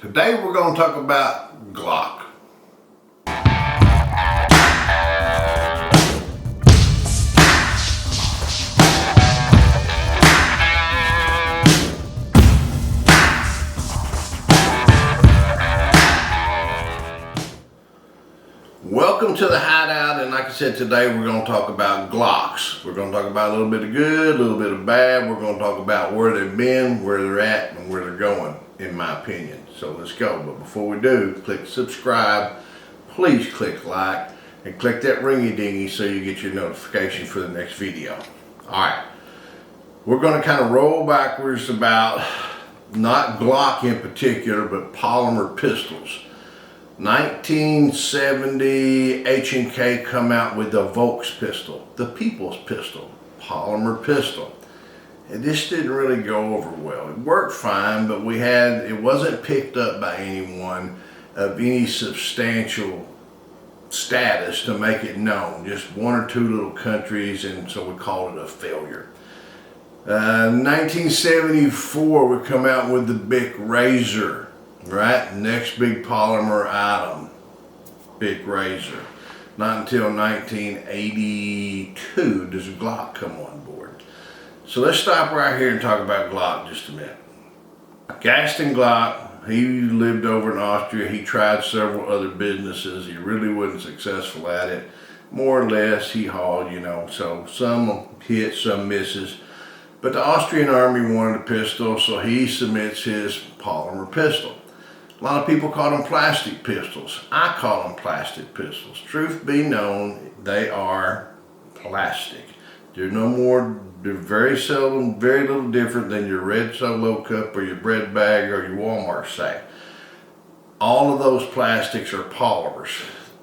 Today we're going to talk about Glock. Welcome to the Hideout, and like I said, today we're going to talk about Glocks. We're going to talk about a little bit of good, a little bit of bad. We're going to talk about where they've been, where they're at, and where they're going, in my opinion. So let's go. But before we do, click subscribe, please click like, and click that ringy dingy so you get your notification for the next video. Alright, we're going to kind of roll backwards about not Glock in particular, but polymer pistols. 1970, H&K come out with the Volks pistol, the People's pistol, polymer pistol. And this didn't really go over well. It worked fine, but it wasn't picked up by anyone of any substantial status to make it known. Just one or two little countries, and so we called it a failure. 1974, we come out with the Bic Razor. Right, next big polymer item, Bic Razor. Not until 1982 does Glock come on board. So let's stop right here and talk about Glock just a minute. Gaston Glock, he lived over in Austria. He tried several other businesses. He really wasn't successful at it. More or less, he hauled, so some hit, some misses. But the Austrian army wanted a pistol, so he submits his polymer pistol. A lot of people call them plastic pistols. I call them plastic pistols. Truth be known, they are plastic. They're very seldom, very little different than your red Solo cup or your bread bag or your Walmart sack. All of those plastics are polymers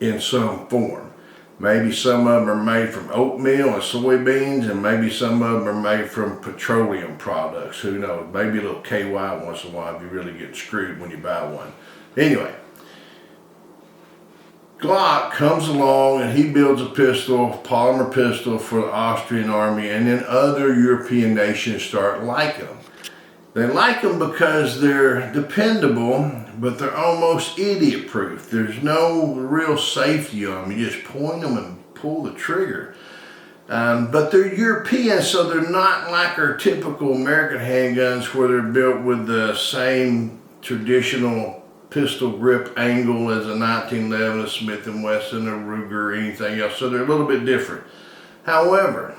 in some form. Maybe some of them are made from oatmeal and soybeans, and maybe some of them are made from petroleum products. Who knows? Maybe a little KY once in a while if you really get screwed when you buy one. Anyway, Glock comes along and he builds a pistol, polymer pistol for the Austrian army, and then other European nations start liking them. They like them because they're dependable, but they're almost idiot-proof. There's no real safety on them. You just point them and pull the trigger. But they're European, so they're not like our typical American handguns where they're built with the same traditional pistol grip angle as a 1911, a Smith & Wesson, a Ruger, or anything else. So they're a little bit different. However,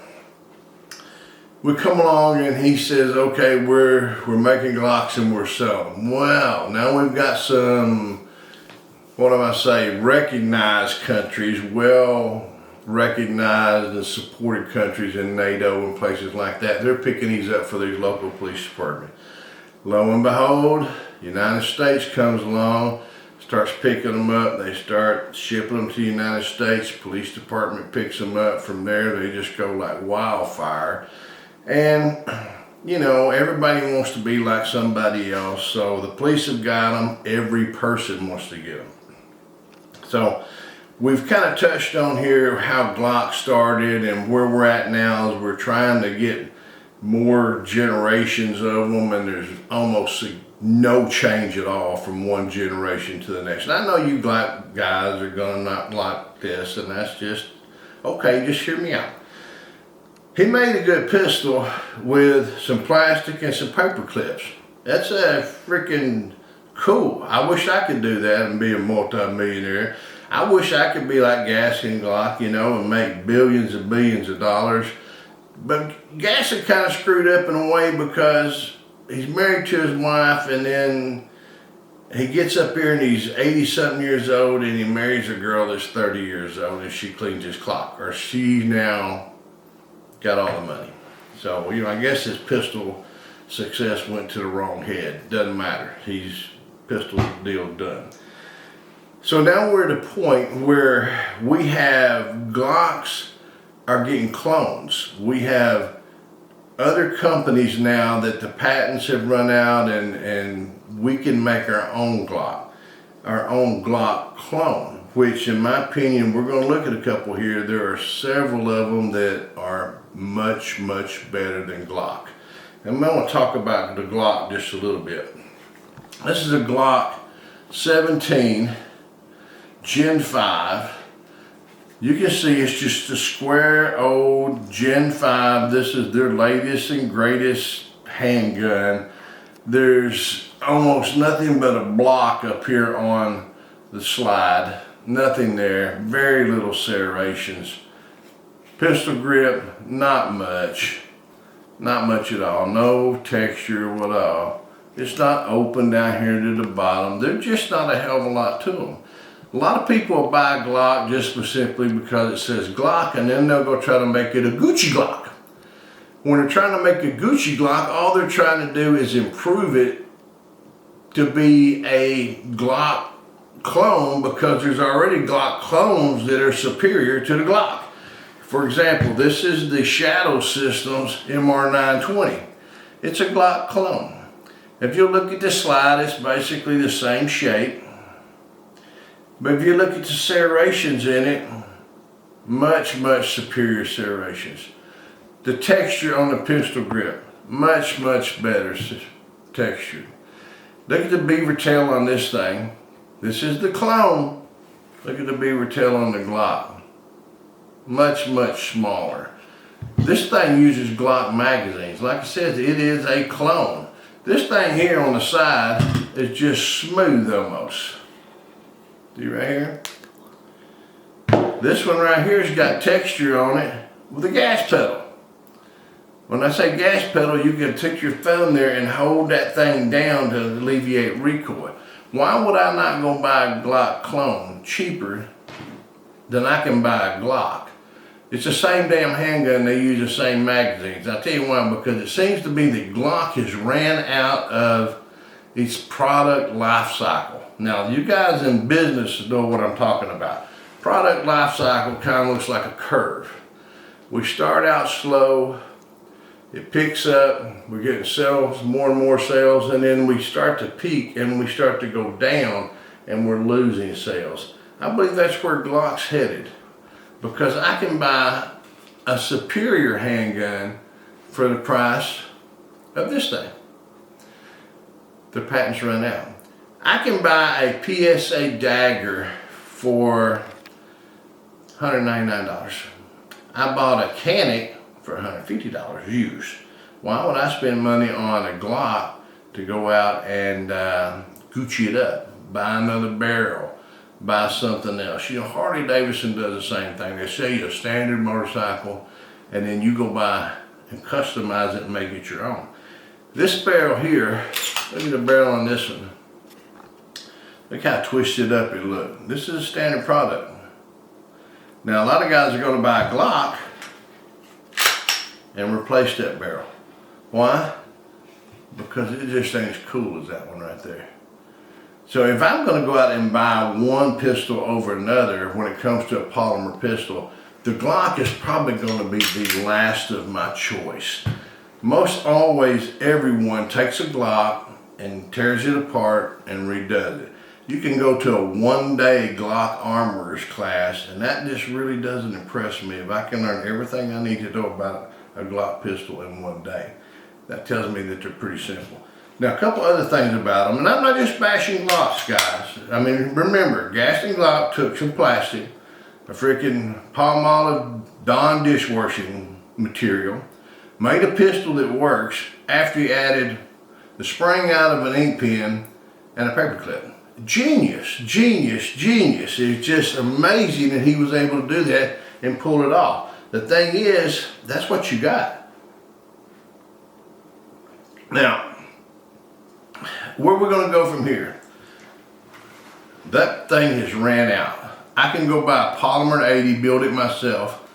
we come along and he says, okay, we're making Glocks and we're selling them. Well, now we've got some, recognized countries, well recognized and supported countries in NATO and places like that. They're picking these up for these local police departments. Lo and behold, United States comes along, starts picking them up. They start shipping them to the United States. Police department picks them up. From there, they just go like wildfire. And, everybody wants to be like somebody else. So the police have got them. Every person wants to get them. So we've kind of touched on here how Glock started and where we're at now as we're trying to get more generations of them. And there's almost no change at all from one generation to the next. And I know you Glock guys are going to not like this, and that's just, okay, just hear me out. He made a good pistol with some plastic and some paper clips. That's freaking cool. I wish I could do that and be a multi-millionaire. I wish I could be like Gaston Glock, and make billions and billions of dollars. But Gaston kind of screwed up in a way because he's married to his wife, and then he gets up here and he's 80-something years old, and he marries a girl that's 30 years old, and she cleans his clock, or she now got all the money. So, I guess his pistol success went to the wrong head. Doesn't matter. He's pistol deal done. So now we're at a point where we have Glocks are getting clones. We have other companies now that the patents have run out, and we can make our own Glock clone. Which, in my opinion, we're going to look at a couple here. There are several of them that are much, much better than Glock. And I'm going to talk about the Glock just a little bit. This is a Glock 17 Gen 5. You can see it's just a square old Gen 5. This is their latest and greatest handgun. There's almost nothing but a block up here on the slide. Nothing there, very little serrations. Pistol grip, not much at all. No texture at all. It's not open down here to the bottom. There's just not a hell of a lot to them. A lot of people will buy a Glock just simply because it says Glock, and then they'll go try to make it a Gucci Glock. When they're trying to make a Gucci Glock, all they're trying to do is improve it to be a Glock clone, because there's already Glock clones that are superior to the Glock. For example, this is the Shadow Systems MR920. It's a Glock clone. If you look at the slide, it's basically the same shape. But if you look at the serrations in it, much superior serrations. The texture on the pistol grip, much better texture. Look at the beaver tail on this thing. This is the clone. Look at the beaver tail on the Glock. Much smaller. This thing uses Glock magazines. Like I said, it is a clone. This thing here on the side is just smooth almost. See right here? This one right here has got texture on it with a gas pedal. When I say gas pedal, you can take your thumb there and hold that thing down to alleviate recoil. Why would I not go buy a Glock clone cheaper than I can buy a Glock? It's the same damn handgun, they use the same magazines. I'll tell you why, because it seems to be that Glock has ran out of its product life cycle. Now, you guys in business know what I'm talking about. Product life cycle kind of looks like a curve. We start out slow, it picks up, we're getting sales, more and more sales, and then we start to peak and we start to go down and we're losing sales. I believe that's where Glock's headed, because I can buy a superior handgun for the price of this thing. The patents run out. I can buy a PSA dagger for $199. I bought a Canic for $150 used. Why would I spend money on a Glock to go out and Gucci it up, buy another barrel, buy something else? You know, Harley Davidson does the same thing. They sell you a standard motorcycle and then you go buy and customize it and make it your own. This barrel here, look at the barrel on this one. Look how twisted up it looks. This is a standard product. Now a lot of guys are going to buy a Glock and replace that barrel. Why? Because it just ain't as cool as that one right there. So if I'm going to go out and buy one pistol over another when it comes to a polymer pistol, the Glock is probably going to be the last of my choice. Most always everyone takes a Glock and tears it apart and redoes it. You can go to a one-day Glock armorer's class, and that just really doesn't impress me. If I can learn everything I need to know about a Glock pistol in one day, that tells me that they're pretty simple. Now, a couple other things about them, and I'm not just bashing Glocks, guys. I mean, remember, Gaston Glock took some plastic, a freaking Palmolive Dawn dishwashing material, made a pistol that works after he added the spring out of an ink pen and a paper clip. Genius. It's just amazing that he was able to do that and pull it off. The thing is, that's what you got. Now, where we're going to go from here, that thing has ran out. I can go buy a polymer 80, build it myself,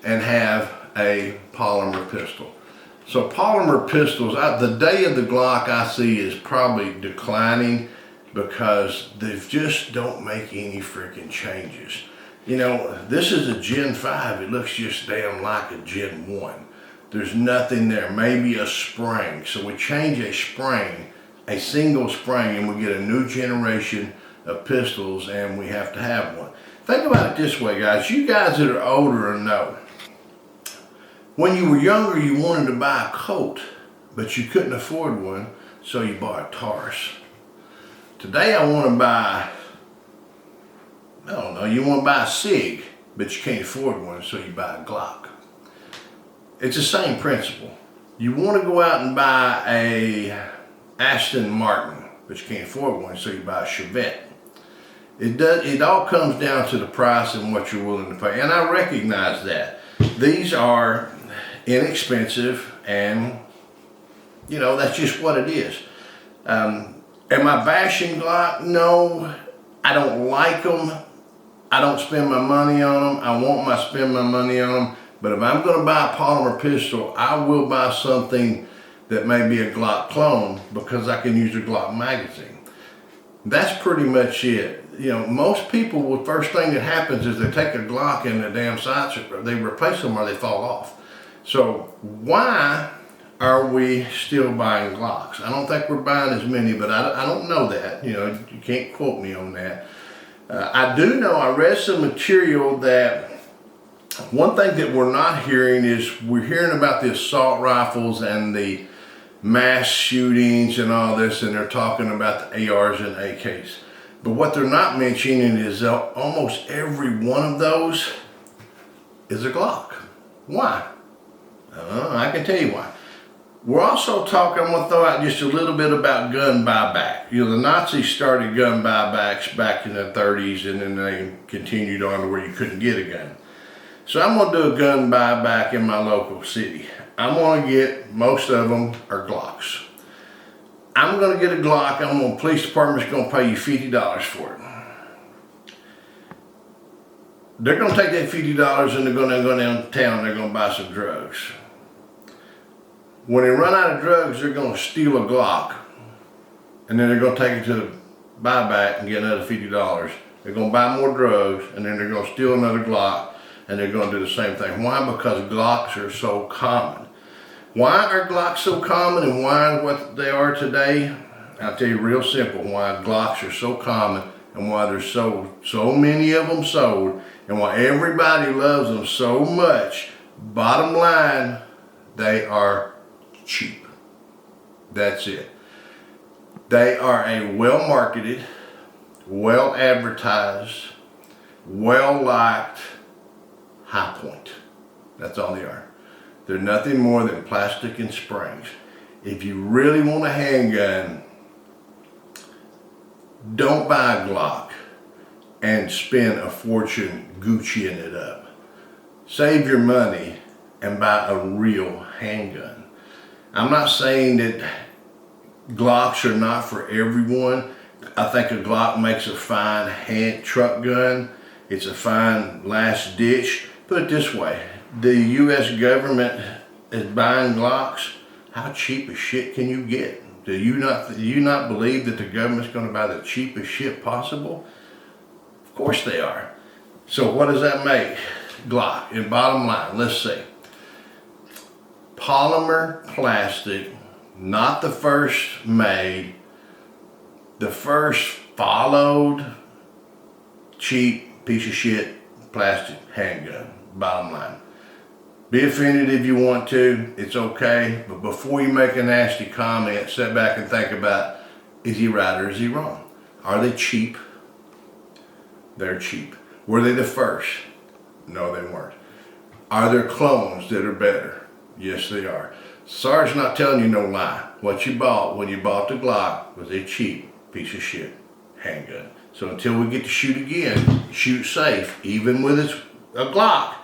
and have a polymer pistol. So polymer pistols, the day of the Glock I see is probably declining, because they just don't make any freaking changes. You know, this is a Gen 5. It looks just damn like a Gen 1. There's nothing there, maybe a spring. So we change a spring, a single spring, and we get a new generation of pistols, and we have to have one. Think about it this way, guys. You guys that are older know, when you were younger, you wanted to buy a Colt, but you couldn't afford one, so you bought a Taurus. Today I want to buy, I don't know, you want to buy a Sig, but you can't afford one, so you buy a Glock. It's the same principle. You want to go out and buy a Aston Martin, but you can't afford one, so you buy a Chevette. It all comes down to the price and what you're willing to pay, and I recognize that. These are inexpensive, and you know, that's just what it is. Am I bashing Glock? No, I don't like them. I don't spend my money on them. I won't spend my money on them. But if I'm going to buy a polymer pistol, I will buy something that may be a Glock clone because I can use a Glock magazine. That's pretty much it. You know, most people, the first thing that happens is they take a Glock and the damn sights, they replace them or they fall off. So why are we still buying Glocks? I don't think we're buying as many, but I don't know that. You know, you can't quote me on that. I do know, I read some material that one thing that we're not hearing is we're hearing about the assault rifles and the mass shootings and all this, and they're talking about the ARs and AKs. But what they're not mentioning is almost every one of those is a Glock. Why? I can tell you why. We're also talking, I'm going to throw out just a little bit about gun buyback. You know, the Nazis started gun buybacks back in the 30s, and then they continued on to where you couldn't get a gun. So I'm going to do a gun buyback in my local city. I'm going to get, most of them are Glocks. I'm going to get a Glock. The police department's going to pay you $50 for it. They're going to take that $50 and they're going to go downtown, they're going to buy some drugs. When they run out of drugs, they're going to steal a Glock, and then they're going to take it to the buyback and get another $50. They're going to buy more drugs, and then they're going to steal another Glock, and they're going to do the same thing. Why? Because Glocks are so common. Why are Glocks so common and why what they are today? I'll tell you real simple why Glocks are so common and why there's so many of them sold and why everybody loves them so much. Bottom line, they are cheap. That's it. They are a well-marketed, well-advertised, well-liked high point. That's all they are. They're nothing more than plastic and springs. If you really want a handgun, don't buy a Glock and spend a fortune Gucciing it up. Save your money and buy a real handgun. I'm not saying that Glocks are not for everyone. I think a Glock makes a fine hand truck gun. It's a fine last ditch. Put it this way, the U.S. government is buying Glocks. How cheap as shit can you get? Do you not believe that the government's going to buy the cheapest shit possible? Of course they are. So what does that make? Glock. And bottom line, let's see. Polymer plastic, not the first made, the first followed cheap piece of shit plastic handgun. Bottom line. Be offended if you want to, it's okay, but before you make a nasty comment, sit back and think about, is he right or is he wrong? Are they cheap? They're cheap. Were they the first? No, they weren't. Are there clones that are better? Yes, they are. Sarge not telling you no lie. What you bought when you bought the Glock was a cheap piece of shit handgun. So until we get to shoot again, shoot safe, even with a Glock.